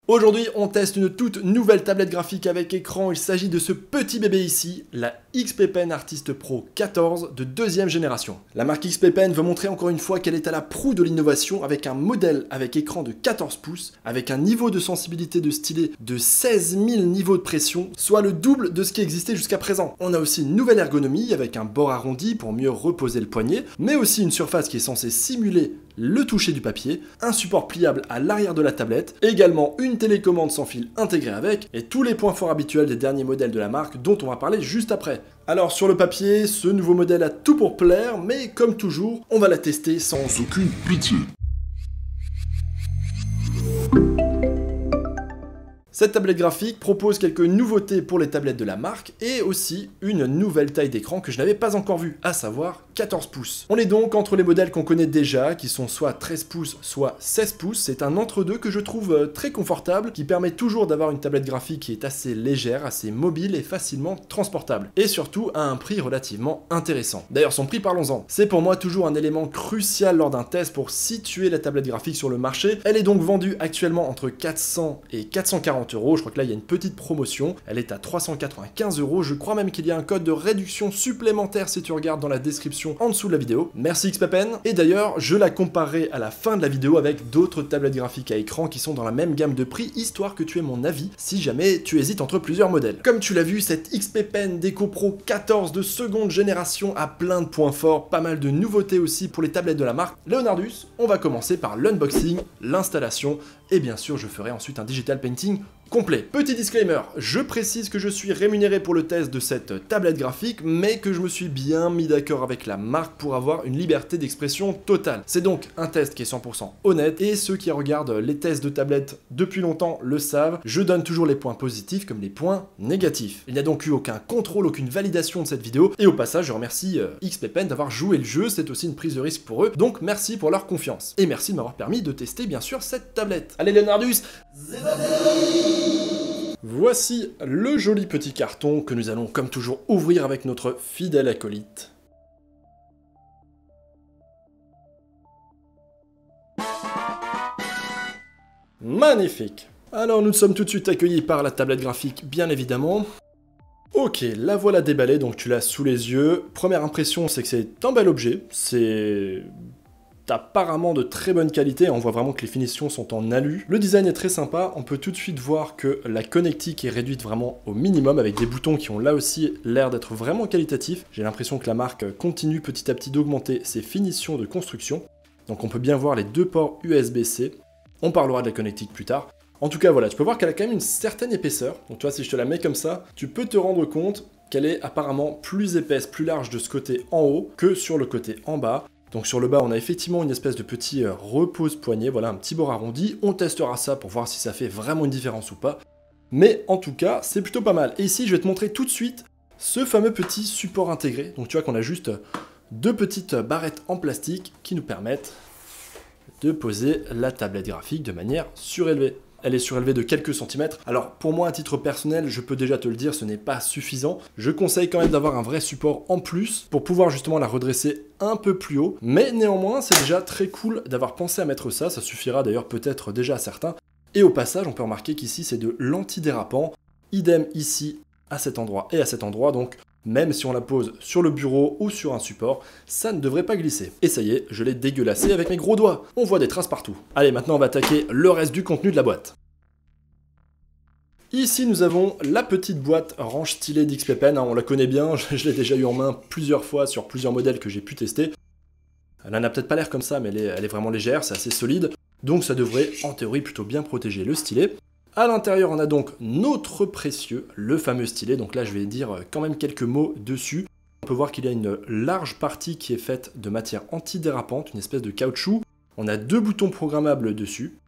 Aujourd'hui, on teste une toute nouvelle tablette graphique avec écran. Il s'agit de ce petit bébé ici, la XP Pen Artist Pro 14 de deuxième génération. La marque XP Pen veut montrer encore une fois qu'elle est à la proue de l'innovation avec un modèle avec écran de 14 pouces, avec un niveau de sensibilité de stylet de 16 000 niveaux de pression, soit le double de ce qui existait jusqu'à présent. On a aussi une nouvelle ergonomie avec un bord arrondi pour mieux reposer le poignet, mais aussi une surface qui est censée simuler le toucher du papier, un support pliable à l'arrière de la tablette, également une télécommande sans fil intégrée avec, et tous les points forts habituels des derniers modèles de la marque dont on va parler juste après. Alors sur le papier, ce nouveau modèle a tout pour plaire, mais comme toujours, on va la tester sans aucune pitié. Cette tablette graphique propose quelques nouveautés pour les tablettes de la marque et aussi une nouvelle taille d'écran que je n'avais pas encore vue, à savoir 14 pouces. On est donc entre les modèles qu'on connaît déjà, qui sont soit 13 pouces, soit 16 pouces. C'est un entre-deux que je trouve très confortable, qui permet toujours d'avoir une tablette graphique qui est assez légère, assez mobile et facilement transportable. Et surtout à un prix relativement intéressant. D'ailleurs, son prix, parlons-en. C'est pour moi toujours un élément crucial lors d'un test pour situer la tablette graphique sur le marché. Elle est donc vendue actuellement entre 400 et 440 €. Je crois que là il y a une petite promotion, elle est à 395 €. Je crois même qu'il y a un code de réduction supplémentaire si tu regardes dans la description en dessous de la vidéo. Merci XP Pen. Et d'ailleurs, je la comparerai à la fin de la vidéo avec d'autres tablettes graphiques à écran qui sont dans la même gamme de prix, histoire que tu aies mon avis si jamais tu hésites entre plusieurs modèles. Comme tu l'as vu, cette XP Pen Deco Pro 14 de seconde génération a plein de points forts, pas mal de nouveautés aussi pour les tablettes de la marque Leonardus. On va commencer par l'unboxing, l'installation et bien sûr je ferai ensuite un digital painting complet. Petit disclaimer, je précise que je suis rémunéré pour le test de cette tablette graphique, mais que je me suis bien mis d'accord avec la marque pour avoir une liberté d'expression totale. C'est donc un test qui est 100% honnête, et ceux qui regardent les tests de tablettes depuis longtemps le savent, je donne toujours les points positifs comme les points négatifs. Il n'y a donc eu aucun contrôle, aucune validation de cette vidéo, et au passage je remercie XP Pen d'avoir joué le jeu, c'est aussi une prise de risque pour eux, donc merci pour leur confiance. Et merci de m'avoir permis de tester bien sûr cette tablette. Allez Leonardus, voici le joli petit carton que nous allons comme toujours ouvrir avec notre fidèle acolyte. Magnifique. Alors nous sommes tout de suite accueillis par la tablette graphique bien évidemment. Ok, la voilà déballée, donc tu l'as sous les yeux. Première impression, c'est que c'est un bel objet, c'est apparemment de très bonne qualité, on voit vraiment que les finitions sont en alu. Le design est très sympa, on peut tout de suite voir que la connectique est réduite vraiment au minimum avec des boutons qui ont là aussi l'air d'être vraiment qualitatifs. J'ai l'impression que la marque continue petit à petit d'augmenter ses finitions de construction. Donc on peut bien voir les deux ports USB-C. On parlera de la connectique plus tard. En tout cas voilà, tu peux voir qu'elle a quand même une certaine épaisseur. Donc tu vois, si je te la mets comme ça, tu peux te rendre compte qu'elle est apparemment plus épaisse, plus large de ce côté en haut que sur le côté en bas. Donc sur le bas, on a effectivement une espèce de petit repose-poignet, voilà, un petit bord arrondi. On testera ça pour voir si ça fait vraiment une différence ou pas. Mais en tout cas, c'est plutôt pas mal. Et ici, je vais te montrer tout de suite ce fameux petit support intégré. Donc tu vois qu'on a juste deux petites barrettes en plastique qui nous permettent de poser la tablette graphique de manière surélevée. Elle est surélevée de quelques centimètres. Alors pour moi, à titre personnel, je peux déjà te le dire, ce n'est pas suffisant. Je conseille quand même d'avoir un vrai support en plus pour pouvoir justement la redresser un peu plus haut. Mais néanmoins, c'est déjà très cool d'avoir pensé à mettre ça. Ça suffira d'ailleurs peut-être déjà à certains. Et au passage, on peut remarquer qu'ici, c'est de l'antidérapant. Idem ici, à cet endroit et à cet endroit. Donc même si on la pose sur le bureau ou sur un support, ça ne devrait pas glisser. Et ça y est, je l'ai dégueulassé avec mes gros doigts. On voit des traces partout. Allez, maintenant on va attaquer le reste du contenu de la boîte. Ici nous avons la petite boîte range stylet d'XP Pen, on la connaît bien, je l'ai déjà eu en main plusieurs fois sur plusieurs modèles que j'ai pu tester. Elle en a peut-être pas l'air comme ça, mais elle est vraiment légère, c'est assez solide, donc ça devrait en théorie plutôt bien protéger le stylet. À l'intérieur, on a donc notre précieux, le fameux stylet, donc là je vais dire quand même quelques mots dessus. On peut voir qu'il y a une large partie qui est faite de matière antidérapante, une espèce de caoutchouc. On a deux boutons programmables dessus.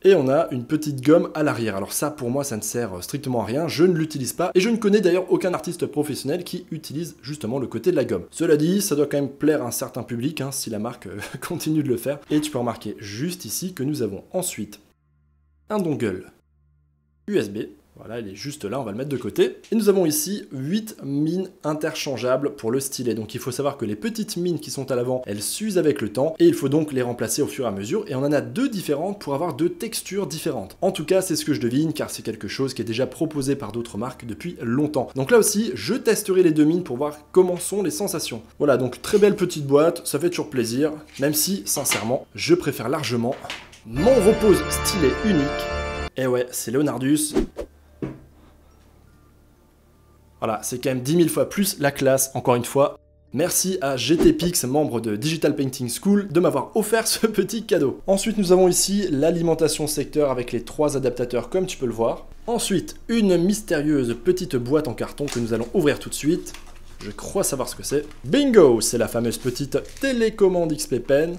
Et on a une petite gomme à l'arrière. Alors ça, pour moi, ça ne sert strictement à rien, je ne l'utilise pas, et je ne connais d'ailleurs aucun artiste professionnel qui utilise justement le côté de la gomme. Cela dit, ça doit quand même plaire à un certain public, hein, si la marque continue de le faire. Et tu peux remarquer juste ici que nous avons ensuite un dongle USB, Voilà, il est juste là, on va le mettre de côté. Et nous avons ici 8 mines interchangeables pour le stylet. Donc il faut savoir que les petites mines qui sont à l'avant, elles s'usent avec le temps et il faut donc les remplacer au fur et à mesure. Et on en a 2 différentes pour avoir 2 textures différentes. En tout cas, c'est ce que je devine car c'est quelque chose qui est déjà proposé par d'autres marques depuis longtemps. Donc là aussi, je testerai les 2 mines pour voir comment sont les sensations. Voilà, donc très belle petite boîte, ça fait toujours plaisir, même si, sincèrement, je préfère largement mon repose stylet unique. Et ouais, c'est Leonardus. Voilà, c'est quand même 10 000 fois plus la classe, encore une fois. Merci à GTPix, membre de Digital Painting School, de m'avoir offert ce petit cadeau. Ensuite, nous avons ici l'alimentation secteur avec les 3 adaptateurs, comme tu peux le voir. Ensuite, une mystérieuse petite boîte en carton que nous allons ouvrir tout de suite. Je crois savoir ce que c'est. Bingo! C'est la fameuse petite télécommande XP Pen.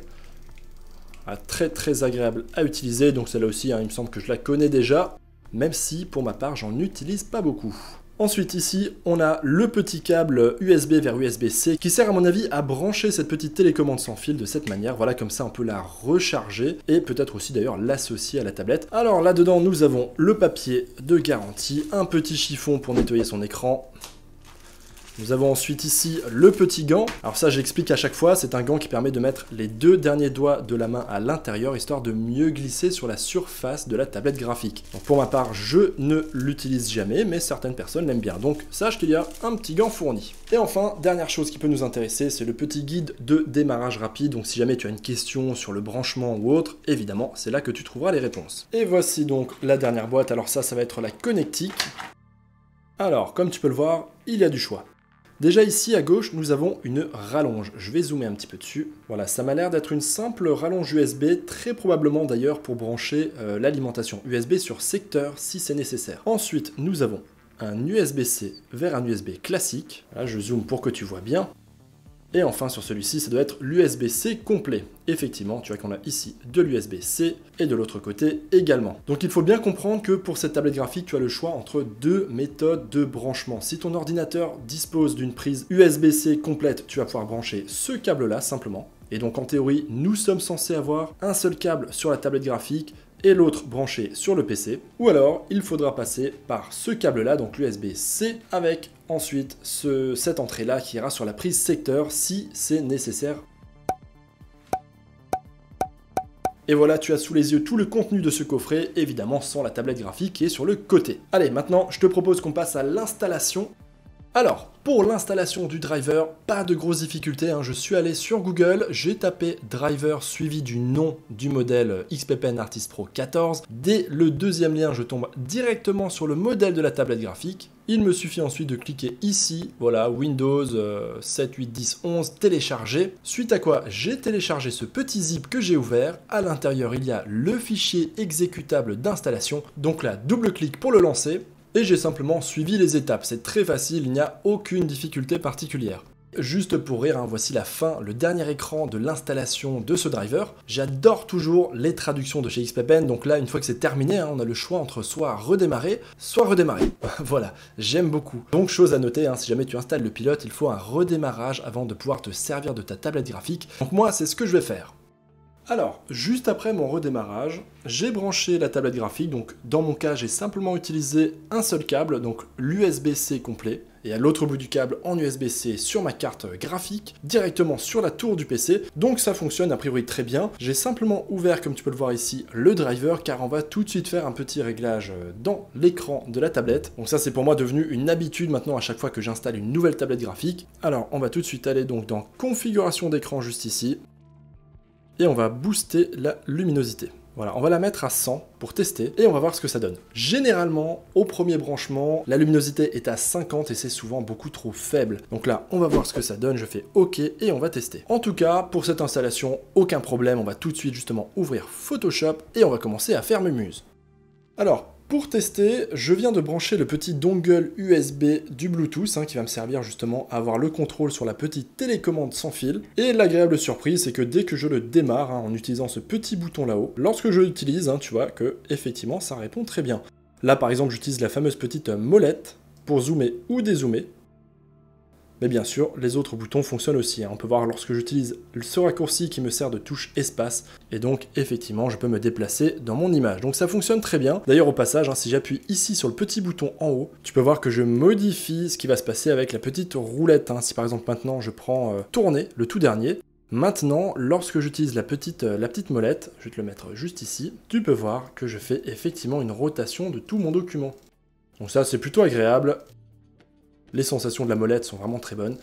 Très agréable à utiliser, donc celle-là aussi, hein, il me semble que je la connais déjà, même si, pour ma part, j'en utilise pas beaucoup. Ensuite ici, on a le petit câble USB vers USB-C qui sert à mon avis à brancher cette petite télécommande sans fil de cette manière. Voilà, comme ça on peut la recharger et peut-être aussi d'ailleurs l'associer à la tablette. Alors là-dedans, nous avons le papier de garantie, un petit chiffon pour nettoyer son écran. Nous avons ensuite ici le petit gant. Alors ça, j'explique à chaque fois, c'est un gant qui permet de mettre les 2 derniers doigts de la main à l'intérieur, histoire de mieux glisser sur la surface de la tablette graphique. Donc pour ma part, je ne l'utilise jamais, mais certaines personnes l'aiment bien. Donc sache qu'il y a un petit gant fourni. Et enfin, dernière chose qui peut nous intéresser, c'est le petit guide de démarrage rapide. Donc si jamais tu as une question sur le branchement ou autre, évidemment, c'est là que tu trouveras les réponses. Et voici donc la dernière boîte. Alors ça va être la connectique. Alors, comme tu peux le voir, il y a du choix. Déjà ici à gauche, nous avons une rallonge. Je vais zoomer un petit peu dessus. Voilà, ça m'a l'air d'être une simple rallonge USB, très probablement d'ailleurs pour brancher l'alimentation USB sur secteur si c'est nécessaire. Ensuite, nous avons un USB-C vers un USB classique. Là, je zoome pour que tu vois bien. Et enfin, sur celui-ci, ça doit être l'USB-C complet. Effectivement, tu vois qu'on a ici de l'USB-C et de l'autre côté également. Donc il faut bien comprendre que pour cette tablette graphique, tu as le choix entre 2 méthodes de branchement. Si ton ordinateur dispose d'une prise USB-C complète, tu vas pouvoir brancher ce câble-là simplement. Et donc en théorie, nous sommes censés avoir un seul câble sur la tablette graphique et l'autre branché sur le PC. Ou alors, il faudra passer par ce câble-là, donc l'USB-C, avec ensuite cette entrée-là qui ira sur la prise secteur si c'est nécessaire. Et voilà, tu as sous les yeux tout le contenu de ce coffret, évidemment sans la tablette graphique qui est sur le côté. Allez, maintenant, je te propose qu'on passe à l'installation. Alors, pour l'installation du driver, pas de grosses difficultés, hein. Je suis allé sur Google, j'ai tapé driver suivi du nom du modèle XP Pen Artist Pro 14. Dès le 2e lien, je tombe directement sur le modèle de la tablette graphique. Il me suffit ensuite de cliquer ici, voilà, Windows 7, 8, 10, 11, télécharger. Suite à quoi, j'ai téléchargé ce petit zip que j'ai ouvert. À l'intérieur, il y a le fichier exécutable d'installation. Donc là, double-clic pour le lancer. Et j'ai simplement suivi les étapes, c'est très facile, il n'y a aucune difficulté particulière. Juste pour rire, hein, voici la fin, le dernier écran de l'installation de ce driver. J'adore toujours les traductions de chez XP Pen, donc là, une fois que c'est terminé, hein, on a le choix entre soit redémarrer, soit redémarrer. Voilà, j'aime beaucoup. Donc, chose à noter, hein, si jamais tu installes le pilote, il faut un redémarrage avant de pouvoir te servir de ta tablette graphique. Donc moi, c'est ce que je vais faire. Alors, juste après mon redémarrage, j'ai branché la tablette graphique, donc dans mon cas, j'ai simplement utilisé un seul câble, donc l'USB-C complet, et à l'autre bout du câble en USB-C sur ma carte graphique, directement sur la tour du PC, donc ça fonctionne a priori très bien. J'ai simplement ouvert, comme tu peux le voir ici, le driver, car on va tout de suite faire un petit réglage dans l'écran de la tablette. Donc ça, c'est pour moi devenu une habitude maintenant à chaque fois que j'installe une nouvelle tablette graphique. Alors, on va tout de suite aller donc dans configuration d'écran juste ici, et on va booster la luminosité. Voilà, on va la mettre à 100 pour tester et on va voir ce que ça donne. Généralement, au premier branchement, la luminosité est à 50 et c'est souvent beaucoup trop faible. Donc là, on va voir ce que ça donne, je fais OK et on va tester. En tout cas, pour cette installation, aucun problème, on va tout de suite justement ouvrir Photoshop et on va commencer à faire Mumuse. Alors, pour tester, je viens de brancher le petit dongle USB du Bluetooth qui va me servir justement à avoir le contrôle sur la petite télécommande sans fil. Et l'agréable surprise, c'est que dès que je le démarre en utilisant ce petit bouton là-haut, lorsque je l'utilise, tu vois que effectivement ça répond très bien. Là par exemple, j'utilise la fameuse petite molette pour zoomer ou dézoomer. Mais bien sûr, les autres boutons fonctionnent aussi. On peut voir lorsque j'utilise ce raccourci qui me sert de touche espace, et donc effectivement je peux me déplacer dans mon image. Donc ça fonctionne très bien. D'ailleurs au passage, si j'appuie ici sur le petit bouton en haut, tu peux voir que je modifie ce qui va se passer avec la petite roulette. Si par exemple maintenant je prends tourner, le tout dernier, maintenant, lorsque j'utilise la petite molette, je vais te le mettre juste ici, tu peux voir que je fais effectivement une rotation de tout mon document. Donc ça, c'est plutôt agréable. Les sensations de la molette sont vraiment très bonnes.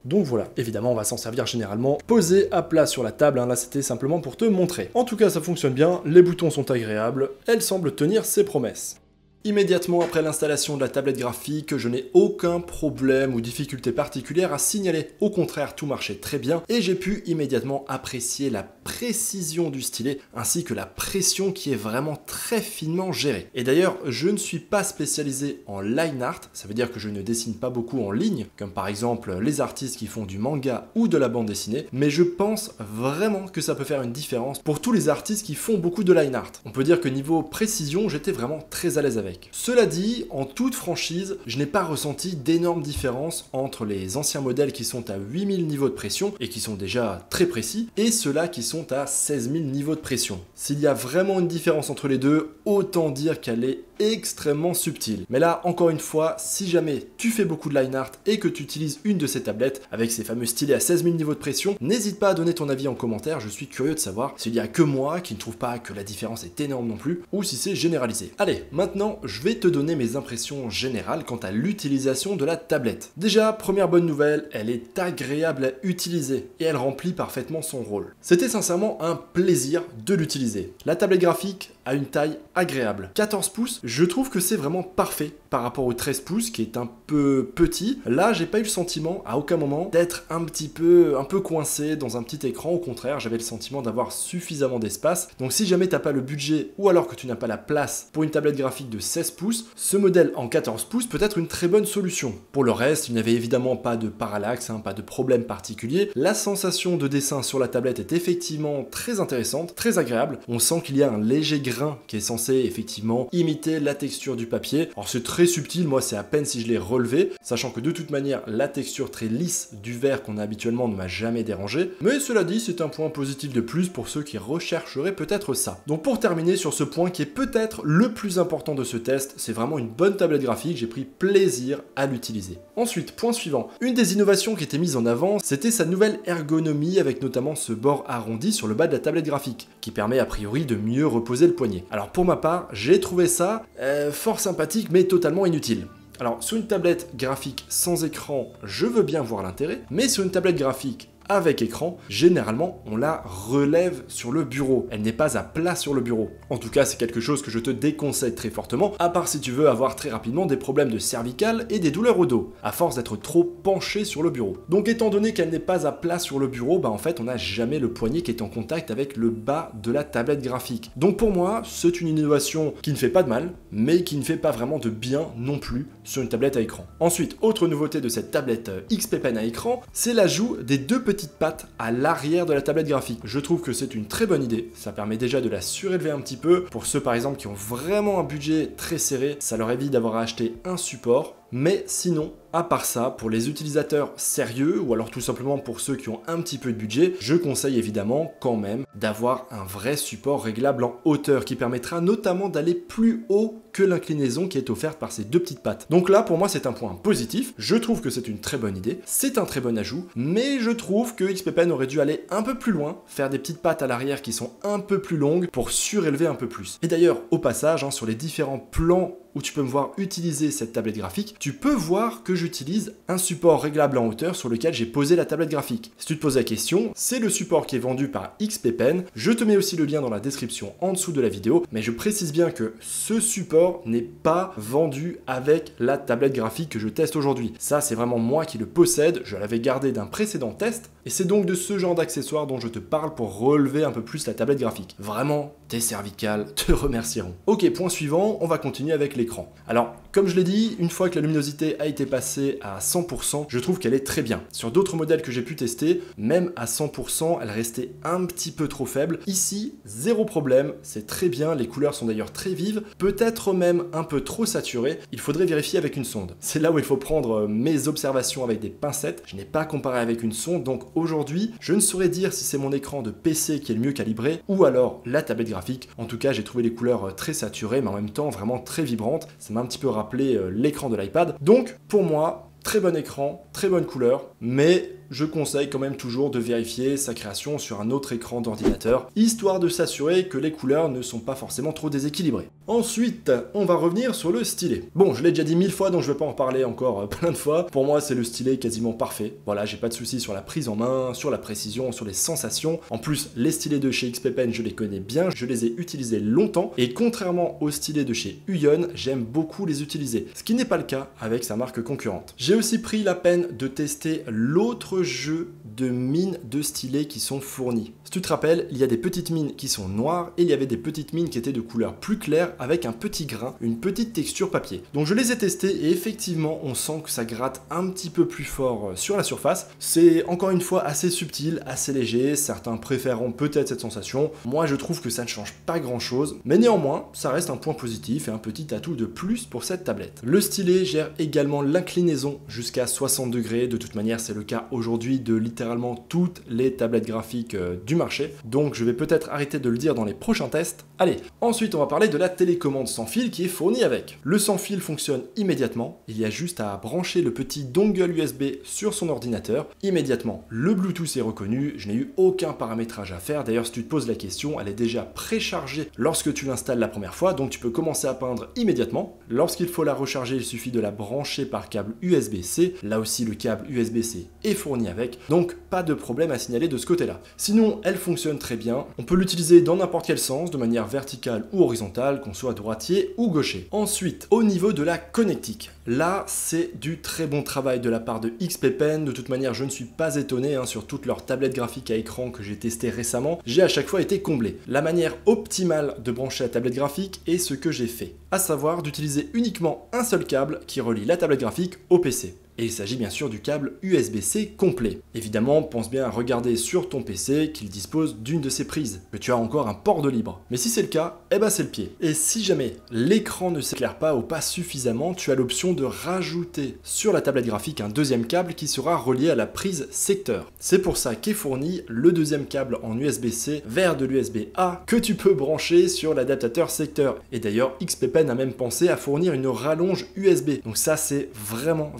Donc voilà, évidemment, on va s'en servir généralement posé à plat sur la table. Là, c'était simplement pour te montrer. En tout cas, ça fonctionne bien, les boutons sont agréables, elle semble tenir ses promesses. Immédiatement après l'installation de la tablette graphique, je n'ai aucun problème ou difficulté particulière à signaler. Au contraire, tout marchait très bien et j'ai pu immédiatement apprécier la précision du stylet ainsi que la pression qui est vraiment très finement gérée. Et d'ailleurs, je ne suis pas spécialisé en line art, ça veut dire que je ne dessine pas beaucoup en ligne, comme par exemple les artistes qui font du manga ou de la bande dessinée, mais je pense vraiment que ça peut faire une différence pour tous les artistes qui font beaucoup de line art. On peut dire que niveau précision, j'étais vraiment très à l'aise avec. Cela dit, en toute franchise, je n'ai pas ressenti d'énormes différences entre les anciens modèles qui sont à 8000 niveaux de pression et qui sont déjà très précis, et ceux-là qui sont à 16 000 niveaux de pression. S'il y a vraiment une différence entre les deux, autant dire qu'elle est extrêmement subtile. Mais là, encore une fois, si jamais tu fais beaucoup de line art et que tu utilises une de ces tablettes avec ces fameux stylets à 16 000 niveaux de pression, n'hésite pas à donner ton avis en commentaire, je suis curieux de savoir s'il y a que moi qui ne trouve pas que la différence est énorme non plus, ou si c'est généralisé. Allez, maintenant, je vais te donner mes impressions générales quant à l'utilisation de la tablette. Déjà, première bonne nouvelle, elle est agréable à utiliser et elle remplit parfaitement son rôle. C'était sincèrement un plaisir de l'utiliser. La tablette graphique a une taille agréable. 14 pouces, je trouve que c'est vraiment parfait par rapport au 13 pouces qui est un peu petit. Là, j'ai pas eu le sentiment à aucun moment d'être un peu coincé dans un petit écran. Au contraire, j'avais le sentiment d'avoir suffisamment d'espace. Donc si jamais t'as pas le budget ou alors que tu n'as pas la place pour une tablette graphique de 16 pouces, ce modèle en 14 pouces peut être une très bonne solution. Pour le reste, il n'y avait évidemment pas de parallaxe, pas de problème particulier. La sensation de dessin sur la tablette est effectivement très intéressante, très agréable. On sent qu'il y a un léger grain qui est censé effectivement imiter la texture du papier. Alors c'est très subtil, moi c'est à peine si je l'ai relevé, sachant que de toute manière la texture très lisse du verre qu'on a habituellement ne m'a jamais dérangé. Mais cela dit, c'est un point positif de plus pour ceux qui rechercheraient peut-être ça. Donc pour terminer sur ce point qui est peut-être le plus important de ce test, c'est vraiment une bonne tablette graphique, j'ai pris plaisir à l'utiliser. Ensuite, point suivant, une des innovations qui était mise en avant, c'était sa nouvelle ergonomie avec notamment ce bord arrondi sur le bas de la tablette graphique, qui permet a priori de mieux reposer le poignet. Alors pour ma part, j'ai trouvé ça fort sympathique mais totalement inutile. Alors sur une tablette graphique sans écran, je veux bien voir l'intérêt, mais sur une tablette graphique avec écran, généralement on la relève sur le bureau. Elle n'est pas à plat sur le bureau. En tout cas, c'est quelque chose que je te déconseille très fortement, à part si tu veux avoir très rapidement des problèmes de cervicales et des douleurs au dos, à force d'être trop penché sur le bureau. Donc étant donné qu'elle n'est pas à plat sur le bureau, en fait on n'a jamais le poignet qui est en contact avec le bas de la tablette graphique. Donc pour moi, c'est une innovation qui ne fait pas de mal, mais qui ne fait pas vraiment de bien non plus sur une tablette à écran. Ensuite, autre nouveauté de cette tablette XP Pen à écran, c'est l'ajout des deux petites pattes à l'arrière de la tablette graphique. Je trouve que c'est une très bonne idée, ça permet déjà de la surélever un petit peu. Pour ceux par exemple qui ont vraiment un budget très serré, ça leur évite d'avoir à acheter un support. Mais sinon, à part ça, pour les utilisateurs sérieux, ou alors tout simplement pour ceux qui ont un petit peu de budget, je conseille évidemment quand même d'avoir un vrai support réglable en hauteur qui permettra notamment d'aller plus haut que l'inclinaison qui est offerte par ces deux petites pattes. Donc là, pour moi, c'est un point positif. Je trouve que c'est une très bonne idée, c'est un très bon ajout, mais je trouve que XP Pen aurait dû aller un peu plus loin, faire des petites pattes à l'arrière qui sont un peu plus longues pour surélever un peu plus. Et d'ailleurs, au passage, sur les différents plans où tu peux me voir utiliser cette tablette graphique, tu peux voir que j'utilise un support réglable en hauteur sur lequel j'ai posé la tablette graphique. Si tu te poses la question, c'est le support qui est vendu par XP Pen. Je te mets aussi le lien dans la description en dessous de la vidéo, mais je précise bien que ce support n'est pas vendu avec la tablette graphique que je teste aujourd'hui. Ça, c'est vraiment moi qui le possède, je l'avais gardé d'un précédent test, Et c'est donc de ce genre d'accessoires dont je te parle pour relever un peu plus la tablette graphique. Vraiment, tes cervicales te remercieront. Ok, point suivant, on va continuer avec l'écran. Alors, comme je l'ai dit, une fois que la luminosité a été passée à 100%, je trouve qu'elle est très bien. Sur d'autres modèles que j'ai pu tester, même à 100%, elle restait un petit peu trop faible. Ici, zéro problème, c'est très bien, les couleurs sont d'ailleurs très vives, peut-être même un peu trop saturées. Il faudrait vérifier avec une sonde. C'est là où il faut prendre mes observations avec des pincettes. Je n'ai pas comparé avec une sonde, donc aujourd'hui, je ne saurais dire si c'est mon écran de PC qui est le mieux calibré ou alors la tablette graphique. En tout cas, j'ai trouvé les couleurs très saturées, mais en même temps vraiment très vibrantes. Ça m'a un petit peu rappelé l'écran de l'iPad. Donc, pour moi, très bon écran, très bonne couleur, mais je conseille quand même toujours de vérifier sa création sur un autre écran d'ordinateur, histoire de s'assurer que les couleurs ne sont pas forcément trop déséquilibrées. Ensuite, on va revenir sur le stylet. Bon, je l'ai déjà dit 1000 fois, donc je vais pas en reparler encore plein de fois. Pour moi, c'est le stylet quasiment parfait. Voilà, j'ai pas de soucis sur la prise en main, sur la précision, sur les sensations. En plus, les stylets de chez XP Pen, je les connais bien, je les ai utilisés longtemps, et contrairement aux stylets de chez Huion, j'aime beaucoup les utiliser, ce qui n'est pas le cas avec sa marque concurrente. J'ai aussi pris la peine de tester l'autre jeu de mines de stylets qui sont fournis. Si tu te rappelles, il y a des petites mines qui sont noires et il y avait des petites mines qui étaient de couleur plus claire avec un petit grain, une petite texture papier. Donc je les ai testés et effectivement on sent que ça gratte un petit peu plus fort sur la surface. C'est encore une fois assez subtil, assez léger, certains préféreront peut-être cette sensation. Moi je trouve que ça ne change pas grand chose, mais néanmoins ça reste un point positif et un petit atout de plus pour cette tablette. Le stylet gère également l'inclinaison jusqu'à 60 degrés, de toute manière c'est le cas aujourd'hui de littéralement toutes les tablettes graphiques du marché, donc je vais peut-être arrêter de le dire dans les prochains tests. Allez, ensuite on va parler de la télécommande sans fil qui est fournie avec. Le sans fil fonctionne immédiatement, il y a juste à brancher le petit dongle USB sur son ordinateur. Immédiatement, le Bluetooth est reconnu, je n'ai eu aucun paramétrage à faire, d'ailleurs si tu te poses la question, elle est déjà préchargée lorsque tu l'installes la première fois, donc tu peux commencer à peindre immédiatement. Lorsqu'il faut la recharger, il suffit de la brancher par câble USB-C, là aussi le câble USB-C est fourni avec, donc pas de problème à signaler de ce côté-là. Sinon, elle fonctionne très bien, on peut l'utiliser dans n'importe quel sens, de manière verticale ou horizontale, qu'on soit droitier ou gaucher. Ensuite, au niveau de la connectique, là c'est du très bon travail de la part de XP Pen, de toute manière je ne suis pas étonné, sur toutes leurs tablettes graphiques à écran que j'ai testé récemment, j'ai à chaque fois été comblé. La manière optimale de brancher la tablette graphique est ce que j'ai fait, à savoir d'utiliser uniquement un seul câble qui relie la tablette graphique au PC. Et il s'agit bien sûr du câble USB-C complet. Évidemment, pense bien à regarder sur ton PC qu'il dispose d'une de ces prises, que tu as encore un port de libre. Mais si c'est le cas, eh ben c'est le pied. Et si jamais l'écran ne s'éclaire pas ou pas suffisamment, tu as l'option de rajouter sur la tablette graphique un deuxième câble qui sera relié à la prise secteur. C'est pour ça qu'est fourni le deuxième câble en USB-C vers de l'USB-A que tu peux brancher sur l'adaptateur secteur. Et d'ailleurs, XP Pen a même pensé à fournir une rallonge USB. Donc ça, c'est vraiment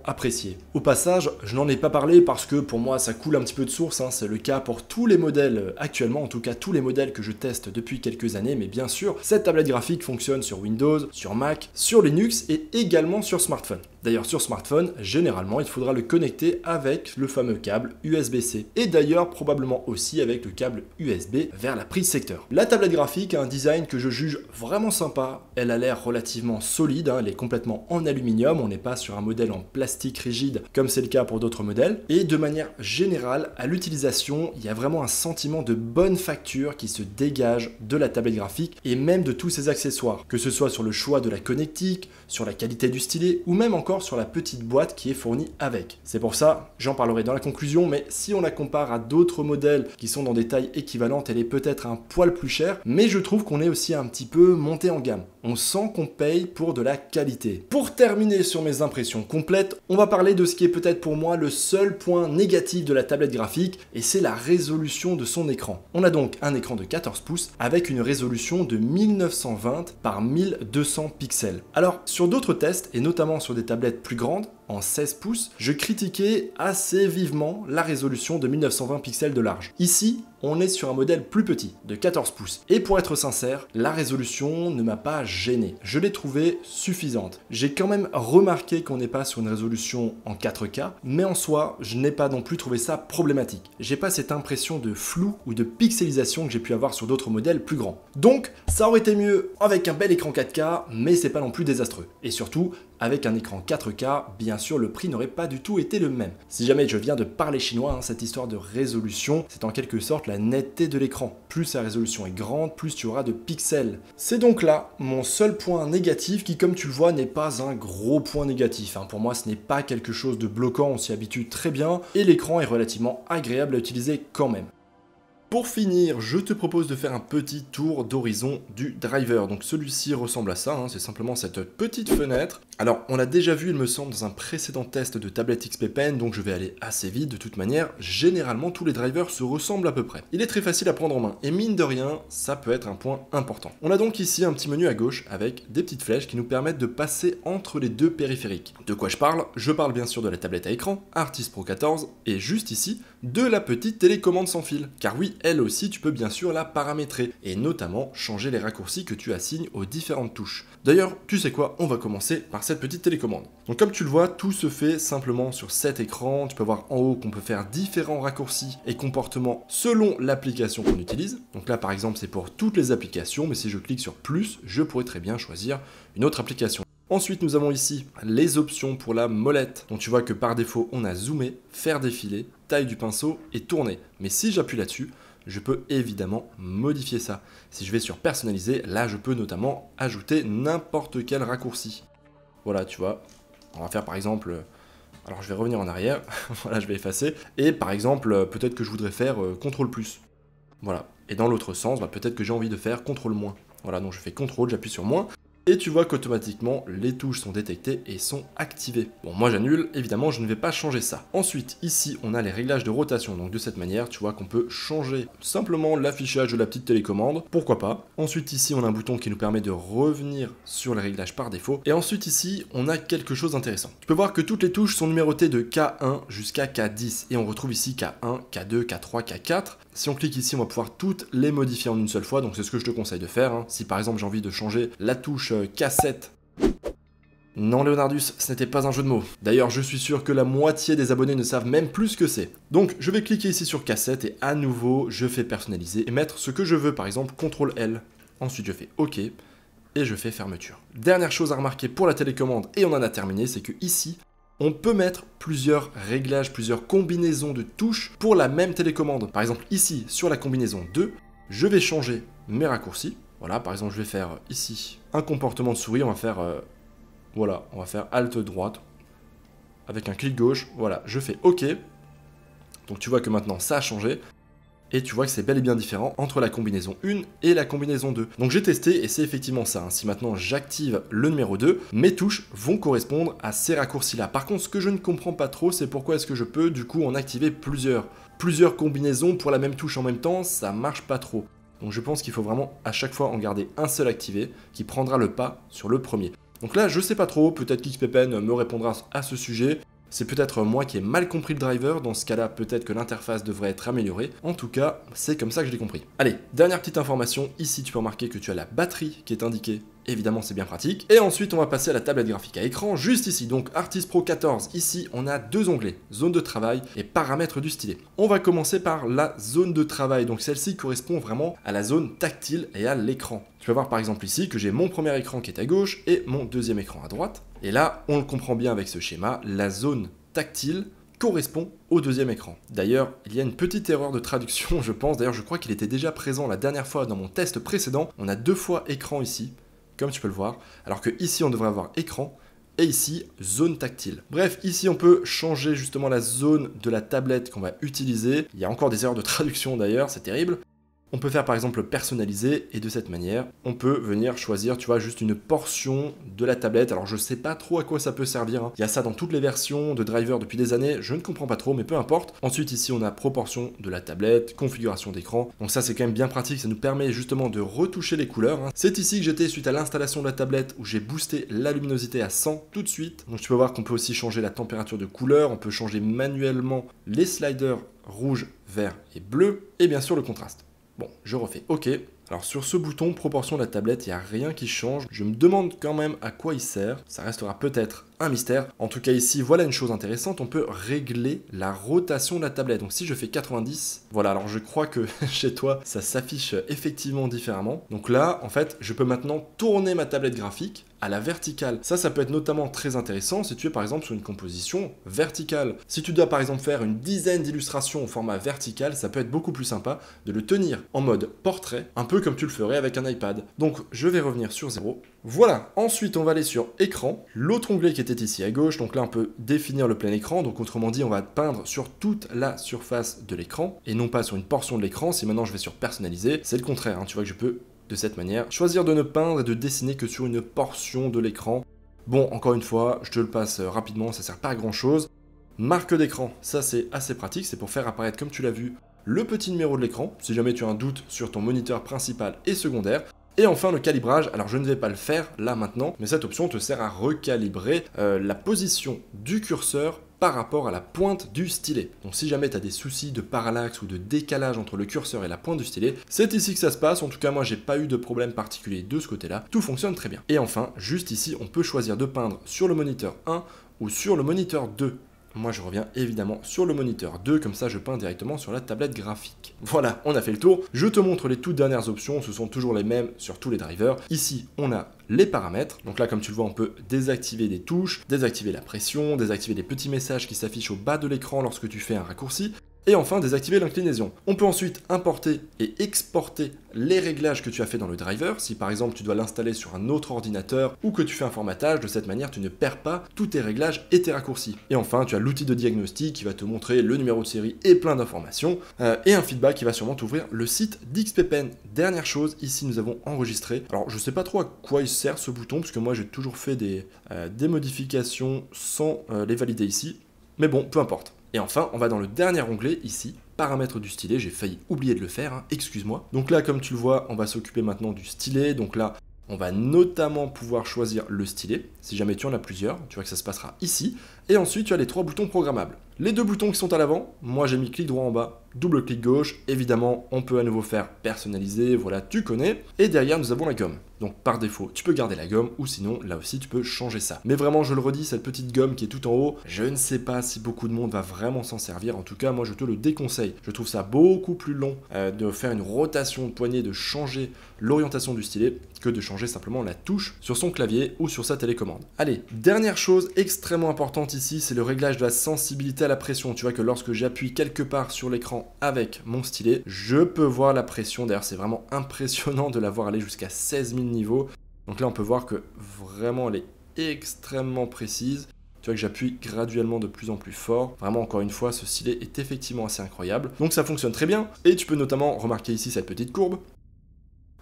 apprécié. Au passage, je n'en ai pas parlé parce que pour moi ça coule un petit peu de source, c'est le cas pour tous les modèles actuellement, en tout cas tous les modèles que je teste depuis quelques années, mais bien sûr, cette tablette graphique fonctionne sur Windows, sur Mac, sur Linux et également sur smartphone. D'ailleurs sur smartphone, généralement il faudra le connecter avec le fameux câble USB-C et d'ailleurs probablement aussi avec le câble USB vers la prise secteur. La tablette graphique a un design que je juge vraiment sympa, elle a l'air relativement solide, elle est complètement en aluminium, on n'est pas sur un modèle en plastique rigide comme c'est le cas pour d'autres modèles, et de manière générale à l'utilisation il y a vraiment un sentiment de bonne facture qui se dégage de la tablette graphique et même de tous ses accessoires, que ce soit sur le choix de la connectique, sur la qualité du stylet ou même encore sur la petite boîte qui est fournie avec. C'est pour ça, j'en parlerai dans la conclusion, mais si on la compare à d'autres modèles qui sont dans des tailles équivalentes, elle est peut-être un poil plus chère, mais je trouve qu'on est aussi un petit peu monté en gamme. On sent qu'on paye pour de la qualité. Pour terminer sur mes impressions complètes, on va parler de ce qui est peut-être pour moi le seul point négatif de la tablette graphique, et c'est la résolution de son écran. On a donc un écran de 14 pouces avec une résolution de 1920 par 1200 pixels. Alors, sur d'autres tests, et notamment sur des tablettes plus grandes, en 16 pouces, je critiquais assez vivement la résolution de 1920 pixels de large. Ici, on est sur un modèle plus petit, de 14 pouces. Et pour être sincère, la résolution ne m'a pas gêné. Je l'ai trouvée suffisante. J'ai quand même remarqué qu'on n'est pas sur une résolution en 4K, mais en soi, je n'ai pas non plus trouvé ça problématique. J'ai pas cette impression de flou ou de pixelisation que j'ai pu avoir sur d'autres modèles plus grands. Donc, ça aurait été mieux avec un bel écran 4K, mais c'est pas non plus désastreux. Et surtout, avec un écran 4K, bien bien sûr le prix n'aurait pas du tout été le même. Si jamais je viens de parler chinois, hein, cette histoire de résolution, c'est en quelque sorte la netteté de l'écran. Plus la résolution est grande, plus tu auras de pixels. C'est donc là mon seul point négatif qui, comme tu le vois, n'est pas un gros point négatif. Hein. Pour moi, ce n'est pas quelque chose de bloquant, on s'y habitue très bien et l'écran est relativement agréable à utiliser quand même. Pour finir, je te propose de faire un petit tour d'horizon du driver. Donc celui-ci ressemble à ça, hein, c'est simplement cette petite fenêtre. Alors, on l'a déjà vu, il me semble, dans un précédent test de tablette XP Pen, donc je vais aller assez vite. De toute manière, généralement, tous les drivers se ressemblent à peu près. Il est très facile à prendre en main, et mine de rien, ça peut être un point important. On a donc ici un petit menu à gauche avec des petites flèches qui nous permettent de passer entre les deux périphériques. De quoi je parle? Je parle bien sûr de la tablette à écran, Artis Pro 14, et juste ici, de la petite télécommande sans fil. Car oui, elle aussi, tu peux bien sûr la paramétrer, et notamment changer les raccourcis que tu assignes aux différentes touches. D'ailleurs, tu sais quoi, on va commencer par cette petite télécommande. Donc comme tu le vois, tout se fait simplement sur cet écran. Tu peux voir en haut qu'on peut faire différents raccourcis et comportements selon l'application qu'on utilise. Donc là par exemple c'est pour toutes les applications, mais si je clique sur plus, je pourrais très bien choisir une autre application. Ensuite, nous avons ici les options pour la molette. Donc tu vois que par défaut, on a zoomé, faire défiler, taille du pinceau et tourner. Mais si j'appuie là-dessus, je peux évidemment modifier ça. Si je vais sur personnaliser, là je peux notamment ajouter n'importe quel raccourci. Voilà, tu vois, on va faire par exemple... Alors je vais revenir en arrière, voilà, je vais effacer. Et par exemple, peut-être que je voudrais faire CTRL+. Voilà. Et dans l'autre sens, peut-être que j'ai envie de faire CTRL-. Voilà, donc je fais CTRL, j'appuie sur moins. Et tu vois qu'automatiquement, les touches sont détectées et sont activées. Bon, moi j'annule, évidemment, je ne vais pas changer ça. Ensuite, ici, on a les réglages de rotation. Donc de cette manière, tu vois qu'on peut changer simplement l'affichage de la petite télécommande. Pourquoi pas. Ensuite, ici, on a un bouton qui nous permet de revenir sur les réglages par défaut. Et ensuite, ici, on a quelque chose d'intéressant. Tu peux voir que toutes les touches sont numérotées de K1 jusqu'à K10. Et on retrouve ici K1, K2, K3, K4. Si on clique ici, on va pouvoir toutes les modifier en une seule fois. Donc c'est ce que je te conseille de faire. Hein. Si par exemple, j'ai envie de changer la touche K7. Non Leonardus, ce n'était pas un jeu de mots. D'ailleurs, je suis sûr que la moitié des abonnés ne savent même plus ce que c'est. Donc, je vais cliquer ici sur K7 et à nouveau, je fais personnaliser et mettre ce que je veux, par exemple CTRL L. Ensuite, je fais OK et je fais fermeture. Dernière chose à remarquer pour la télécommande, et on en a terminé, c'est que ici, on peut mettre plusieurs réglages, plusieurs combinaisons de touches pour la même télécommande. Par exemple, ici, sur la combinaison 2, je vais changer mes raccourcis. Voilà, par exemple, je vais faire ici un comportement de souris, on va faire... voilà, on va faire Alt droite avec un clic gauche. Voilà, je fais OK. Donc tu vois que maintenant ça a changé. Et tu vois que c'est bel et bien différent entre la combinaison 1 et la combinaison 2. Donc j'ai testé et c'est effectivement ça. Hein. Si maintenant j'active le numéro 2, mes touches vont correspondre à ces raccourcis-là. Par contre, ce que je ne comprends pas trop, c'est pourquoi est-ce que je peux du coup en activer plusieurs. Plusieurs combinaisons pour la même touche en même temps, ça marche pas trop. Donc je pense qu'il faut vraiment à chaque fois en garder un seul activé qui prendra le pas sur le premier. Donc là, je sais pas trop, peut-être qu'XP Pen me répondra à ce sujet. C'est peut-être moi qui ai mal compris le driver, dans ce cas-là, peut-être que l'interface devrait être améliorée. En tout cas, c'est comme ça que je l'ai compris. Allez, dernière petite information, ici tu peux remarquer que tu as la batterie qui est indiquée. Évidemment, c'est bien pratique. Et ensuite, on va passer à la tablette graphique à écran, juste ici. Donc, Artis Pro 14. Ici, on a deux onglets, zone de travail et paramètres du stylet. On va commencer par la zone de travail. Donc, celle-ci correspond vraiment à la zone tactile et à l'écran. Tu peux voir par exemple ici que j'ai mon premier écran qui est à gauche et mon deuxième écran à droite. Et là, on le comprend bien avec ce schéma, la zone tactile correspond au deuxième écran. D'ailleurs, il y a une petite erreur de traduction, je pense. D'ailleurs, je crois qu'il était déjà présent la dernière fois dans mon test précédent. On a deux fois écran ici, comme tu peux le voir, alors que ici on devrait avoir écran, et ici zone tactile. Bref, ici on peut changer justement la zone de la tablette qu'on va utiliser. Il y a encore des erreurs de traduction d'ailleurs, c'est terrible. On peut faire par exemple personnaliser et de cette manière, on peut venir choisir, tu vois, juste une portion de la tablette. Alors je sais pas trop à quoi ça peut servir, hein. Il y a ça dans toutes les versions de driver depuis des années, je ne comprends pas trop, mais peu importe. Ensuite ici on a proportion de la tablette, configuration d'écran. Donc ça c'est quand même bien pratique, ça nous permet justement de retoucher les couleurs, hein. C'est ici que j'étais suite à l'installation de la tablette où j'ai boosté la luminosité à 100 tout de suite. Donc tu peux voir qu'on peut aussi changer la température de couleur, on peut changer manuellement les sliders rouge, vert et bleu, et bien sûr le contraste. Bon, je refais OK. Alors sur ce bouton proportion de la tablette, il n'y a rien qui change. Je me demande quand même à quoi il sert. Ça restera peut-être un mystère. En tout cas ici, voilà une chose intéressante. On peut régler la rotation de la tablette. Donc si je fais 90, voilà, alors je crois que chez toi, ça s'affiche effectivement différemment. Donc là, en fait, je peux maintenant tourner ma tablette graphique à la verticale. Ça peut être notamment très intéressant si tu es par exemple sur une composition verticale. Si tu dois par exemple faire une dizaine d'illustrations au format vertical, ça peut être beaucoup plus sympa de le tenir en mode portrait, un peu comme tu le ferais avec un iPad. Donc je vais revenir sur 0. Voilà, ensuite on va aller sur écran, l'autre onglet qui était ici à gauche, donc là on peut définir le plein écran, donc autrement dit on va peindre sur toute la surface de l'écran, et non pas sur une portion de l'écran. Si maintenant je vais sur personnaliser, c'est le contraire, hein. Tu vois que je peux de cette manière choisir de ne peindre et de dessiner que sur une portion de l'écran. Bon, encore une fois, je te le passe rapidement, ça sert pas à grand chose. Marque d'écran, ça c'est assez pratique, c'est pour faire apparaître, comme tu l'as vu, le petit numéro de l'écran, si jamais tu as un doute sur ton moniteur principal et secondaire. Et enfin le calibrage, alors je ne vais pas le faire là maintenant, mais cette option te sert à recalibrer la position du curseur par rapport à la pointe du stylet. Donc si jamais tu as des soucis de parallaxe ou de décalage entre le curseur et la pointe du stylet, c'est ici que ça se passe. En tout cas moi j'ai pas eu de problème particulier de ce côté-là, tout fonctionne très bien. Et enfin, juste ici, on peut choisir de peindre sur le moniteur 1 ou sur le moniteur 2. Moi je reviens évidemment sur le moniteur 2, comme ça je peins directement sur la tablette graphique. Voilà, on a fait le tour. Je te montre les toutes dernières options, ce sont toujours les mêmes sur tous les drivers. Ici on a les paramètres, donc là comme tu le vois on peut désactiver des touches, désactiver la pression, désactiver les petits messages qui s'affichent au bas de l'écran lorsque tu fais un raccourci, et enfin désactiver l'inclinaison. On peut ensuite importer et exporter les réglages que tu as fait dans le driver. Si par exemple tu dois l'installer sur un autre ordinateur ou que tu fais un formatage, de cette manière tu ne perds pas tous tes réglages et tes raccourcis. Et enfin tu as l'outil de diagnostic qui va te montrer le numéro de série et plein d'informations, et un feedback qui va sûrement t'ouvrir le site d'XPPen. Dernière chose, ici nous avons enregistré. Alors je sais pas trop à quoi il sert ce bouton, parce que moi j'ai toujours fait des modifications sans les valider ici, mais bon, peu importe. Et enfin, on va dans le dernier onglet, ici, paramètres du stylet, j'ai failli oublier de le faire, hein, excuse-moi. Donc là, comme tu le vois, on va s'occuper maintenant du stylet, donc là, on va notamment pouvoir choisir le stylet, si jamais tu en as plusieurs, tu vois que ça se passera ici, et ensuite tu as les 3 boutons programmables. Les 2 boutons qui sont à l'avant, moi j'ai mis clic droit en bas, double clic gauche, évidemment on peut à nouveau faire personnaliser, voilà tu connais, et derrière nous avons la gomme. Donc par défaut tu peux garder la gomme, ou sinon là aussi tu peux changer ça. Mais vraiment je le redis, cette petite gomme qui est tout en haut, je ne sais pas si beaucoup de monde va vraiment s'en servir, en tout cas moi je te le déconseille. Je trouve ça beaucoup plus long de faire une rotation de poignet, de changer l'orientation du stylet, que de changer simplement la touche sur son clavier ou sur sa télécommande. Allez, dernière chose extrêmement importante ici, c'est le réglage de la sensibilité à la pression. Tu vois que lorsque j'appuie quelque part sur l'écran avec mon stylet, je peux voir la pression. D'ailleurs, c'est vraiment impressionnant de la voir aller jusqu'à 16 000 niveaux. Donc là, on peut voir que vraiment, elle est extrêmement précise. Tu vois que j'appuie graduellement de plus en plus fort. Vraiment, encore une fois, ce stylet est effectivement assez incroyable. Donc ça fonctionne très bien. Et tu peux notamment remarquer ici cette petite courbe.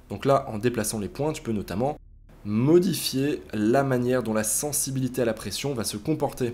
Donc là, en déplaçant les points, tu peux notamment modifier la manière dont la sensibilité à la pression va se comporter.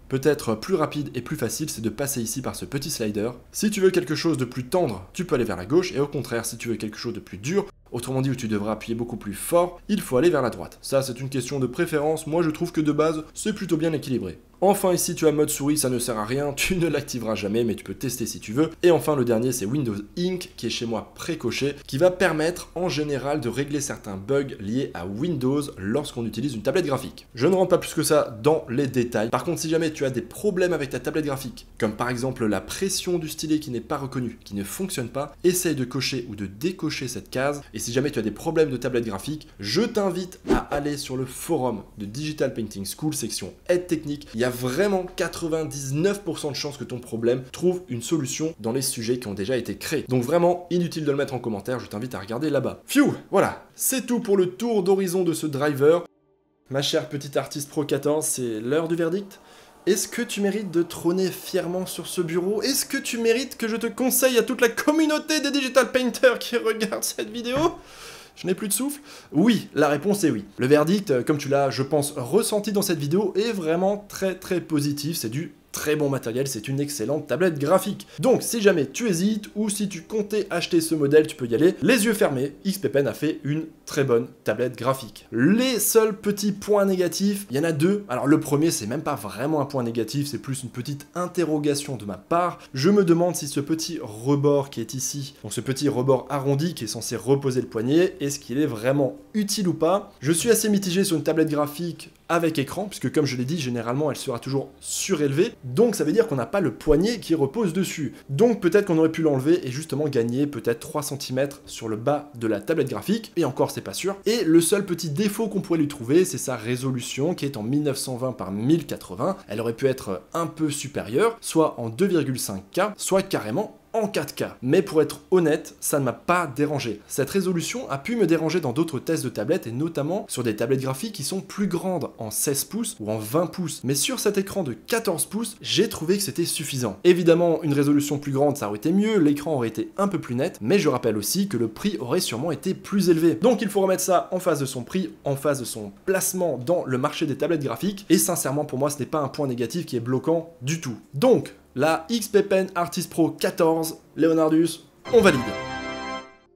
Peut-être plus rapide et plus facile, c'est de passer ici par ce petit slider. Si tu veux quelque chose de plus tendre, tu peux aller vers la gauche, et au contraire, si tu veux quelque chose de plus dur, autrement dit où tu devras appuyer beaucoup plus fort, il faut aller vers la droite. Ça, c'est une question de préférence, moi je trouve que de base, c'est plutôt bien équilibré. Enfin ici tu as mode souris, ça ne sert à rien, tu ne l'activeras jamais mais tu peux tester si tu veux. Et enfin le dernier c'est Windows Ink qui est chez moi précoché, qui va permettre en général de régler certains bugs liés à Windows lorsqu'on utilise une tablette graphique. Je ne rentre pas plus que ça dans les détails. Par contre si jamais tu as des problèmes avec ta tablette graphique, comme par exemple la pression du stylet qui n'est pas reconnue, qui ne fonctionne pas, essaye de cocher ou de décocher cette case. Et si jamais tu as des problèmes de tablette graphique, je t'invite à aller sur le forum de Digital Painting School, section aide technique. Il y a vraiment 99% de chances que ton problème trouve une solution dans les sujets qui ont déjà été créés. Donc vraiment, inutile de le mettre en commentaire, je t'invite à regarder là-bas. Phew, voilà, c'est tout pour le tour d'horizon de ce driver. Ma chère petite artiste Pro 14, c'est l'heure du verdict. Est-ce que tu mérites de trôner fièrement sur ce bureau? Est-ce que tu mérites que je te conseille à toute la communauté des Digital Painters qui regardent cette vidéo? Je n'ai plus de souffle? Oui, la réponse est oui. Le verdict, comme tu l'as, je pense, ressenti dans cette vidéo, est vraiment très positif. C'est du très bon matériel, c'est une excellente tablette graphique. Donc, si jamais tu hésites ou si tu comptais acheter ce modèle, tu peux y aller les yeux fermés. XPPen a fait une très bonne tablette graphique. Les seuls petits points négatifs, il y en a 2. Alors, le premier, c'est même pas vraiment un point négatif, c'est plus une petite interrogation de ma part. Je me demande si ce petit rebord qui est ici, donc ce petit rebord arrondi qui est censé reposer le poignet, est-ce qu'il est vraiment utile ou pas? Je suis assez mitigé sur une tablette graphique avec écran, puisque comme je l'ai dit, généralement elle sera toujours surélevée, donc ça veut dire qu'on n'a pas le poignet qui repose dessus. Donc peut-être qu'on aurait pu l'enlever et justement gagner peut-être 3 cm sur le bas de la tablette graphique, et encore c'est pas sûr. Et le seul petit défaut qu'on pourrait lui trouver, c'est sa résolution qui est en 1920 par 1080, elle aurait pu être un peu supérieure, soit en 2,5K, soit carrément en 4K. Mais pour être honnête, ça ne m'a pas dérangé. Cette résolution a pu me déranger dans d'autres tests de tablettes et notamment sur des tablettes graphiques qui sont plus grandes en 16 pouces ou en 20 pouces. Mais sur cet écran de 14 pouces, j'ai trouvé que c'était suffisant. Évidemment, une résolution plus grande, ça aurait été mieux, l'écran aurait été un peu plus net, mais je rappelle aussi que le prix aurait sûrement été plus élevé. Donc il faut remettre ça en face de son prix, en face de son placement dans le marché des tablettes graphiques, et sincèrement pour moi ce n'est pas un point négatif qui est bloquant du tout. Donc, la XP Pen Artist Pro 14, Leonardus, on valide.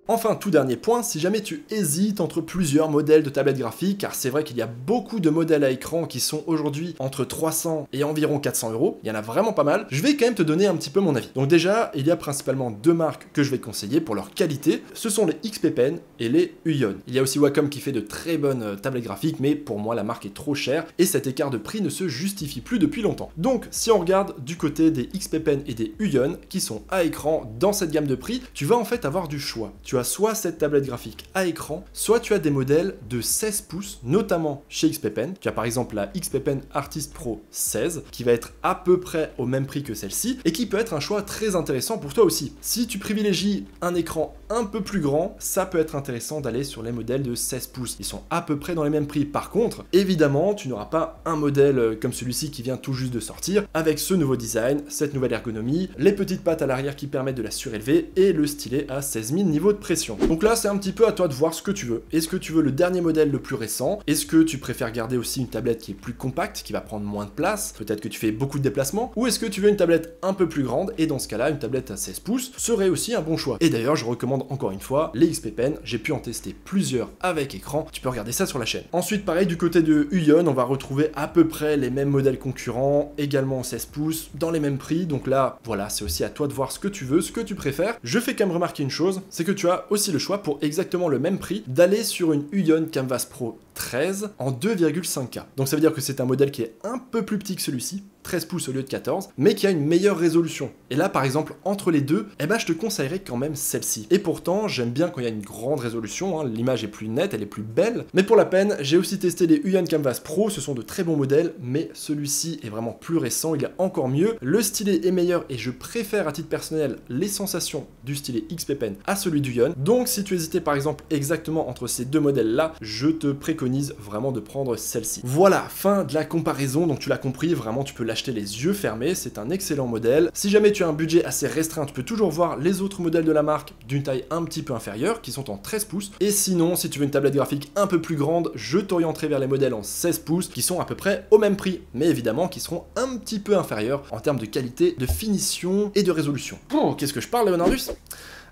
Enfin, tout dernier point, si jamais tu hésites entre plusieurs modèles de tablettes graphiques, car c'est vrai qu'il y a beaucoup de modèles à écran qui sont aujourd'hui entre 300 et environ 400 €, il y en a vraiment pas mal, je vais quand même te donner un petit peu mon avis. Donc déjà, il y a principalement deux marques que je vais conseiller pour leur qualité, ce sont les XP Pen et les Huion. Il y a aussi Wacom qui fait de très bonnes tablettes graphiques, mais pour moi la marque est trop chère et cet écart de prix ne se justifie plus depuis longtemps. Donc si on regarde du côté des XP Pen et des Huion, qui sont à écran dans cette gamme de prix, tu vas en fait avoir du choix. Tu as soit cette tablette graphique à écran, soit tu as des modèles de 16 pouces, notamment chez XP Pen. Tu as par exemple la XP Pen Artist Pro 16, qui va être à peu près au même prix que celle-ci, et qui peut être un choix très intéressant pour toi aussi. Si tu privilégies un écran un peu plus grand, ça peut être intéressant d'aller sur les modèles de 16 pouces. Ils sont à peu près dans les mêmes prix. Par contre, évidemment, tu n'auras pas un modèle comme celui-ci qui vient tout juste de sortir, avec ce nouveau design, cette nouvelle ergonomie, les petites pattes à l'arrière qui permettent de la surélever, et le stylet à 16 000 niveaux de pression. Donc là, c'est un petit peu à toi de voir ce que tu veux. Est-ce que tu veux le dernier modèle le plus récent? Est-ce que tu préfères garder aussi une tablette qui est plus compacte, qui va prendre moins de place? Peut-être que tu fais beaucoup de déplacements. Ou est-ce que tu veux une tablette un peu plus grande? Et dans ce cas-là, une tablette à 16 pouces serait aussi un bon choix. Et d'ailleurs, je recommande encore une fois les XP Pen. J'ai pu en tester plusieurs avec écran. Tu peux regarder ça sur la chaîne. Ensuite, pareil, du côté de Huion, on va retrouver à peu près les mêmes modèles concurrents, également en 16 pouces, dans les mêmes prix. Donc là, voilà, c'est aussi à toi de voir ce que tu veux, ce que tu préfères. Je fais quand même remarquer une chose, c'est que tu as aussi le choix pour exactement le même prix d'aller sur une Huion Canvas Pro 13 en 2,5K. Donc ça veut dire que c'est un modèle qui est un peu plus petit que celui-ci, 13 pouces au lieu de 14, mais qui a une meilleure résolution. Et là, par exemple, entre les deux, eh ben, je te conseillerais quand même celle-ci. Et pourtant, j'aime bien quand il y a une grande résolution, hein, l'image est plus nette, elle est plus belle. Mais pour la peine, j'ai aussi testé les Huion Canvas Pro, ce sont de très bons modèles, mais celui-ci est vraiment plus récent, il est encore mieux. Le stylet est meilleur et je préfère à titre personnel les sensations du stylet XP Pen à celui d'Huion. Donc si tu hésitais par exemple exactement entre ces deux modèles-là, je te préconise vraiment de prendre celle-ci. Voilà, fin de la comparaison, donc tu l'as compris, vraiment tu peux l'acheter les yeux fermés, c'est un excellent modèle. Si jamais tu as un budget assez restreint, tu peux toujours voir les autres modèles de la marque d'une taille un petit peu inférieure, qui sont en 13 pouces. Et sinon, si tu veux une tablette graphique un peu plus grande, je t'orienterai vers les modèles en 16 pouces, qui sont à peu près au même prix, mais évidemment qui seront un petit peu inférieurs en termes de qualité, de finition et de résolution. Oh, qu'est-ce que je parle, Leonardus ?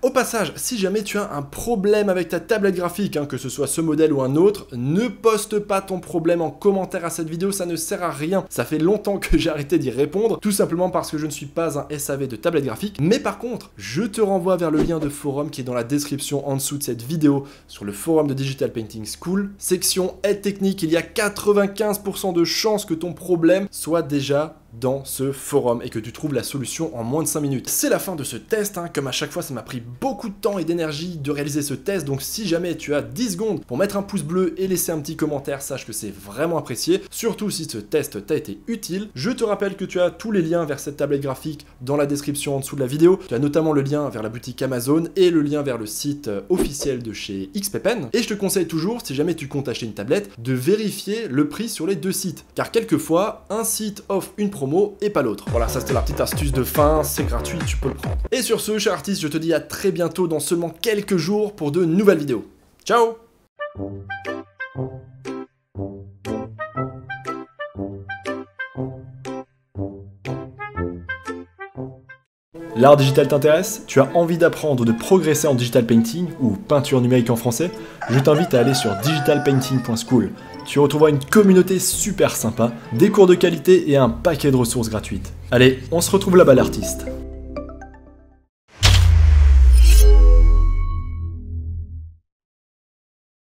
Au passage, si jamais tu as un problème avec ta tablette graphique, que ce soit ce modèle ou un autre, ne poste pas ton problème en commentaire à cette vidéo, ça ne sert à rien. Ça fait longtemps que j'ai arrêté d'y répondre, tout simplement parce que je ne suis pas un SAV de tablette graphique. Mais par contre, je te renvoie vers le lien de forum qui est dans la description en dessous de cette vidéo, sur le forum de Digital Painting School. Section aide technique, il y a 95% de chances que ton problème soit déjà dans ce forum et que tu trouves la solution en moins de 5 minutes. C'est la fin de ce test, comme à chaque fois ça m'a pris beaucoup de temps et d'énergie de réaliser ce test, donc si jamais tu as 10 secondes pour mettre un pouce bleu et laisser un petit commentaire, sache que c'est vraiment apprécié, surtout si ce test t'a été utile. Je te rappelle que tu as tous les liens vers cette tablette graphique dans la description en dessous de la vidéo, tu as notamment le lien vers la boutique Amazon et le lien vers le site officiel de chez XP Pen, et je te conseille toujours, si jamais tu comptes acheter une tablette, de vérifier le prix sur les deux sites, car quelquefois, un site offre une promo et pas l'autre. Voilà, ça c'était la petite astuce de fin, c'est gratuit, tu peux le prendre. Et sur ce, cher artiste, je te dis à très bientôt dans seulement quelques jours pour de nouvelles vidéos. Ciao! L'art digital t'intéresse? Tu as envie d'apprendre, de progresser en digital painting ou peinture numérique en français? Je t'invite à aller sur digitalpainting.school. Tu retrouveras une communauté super sympa, des cours de qualité et un paquet de ressources gratuites. Allez, on se retrouve là-bas l'artiste.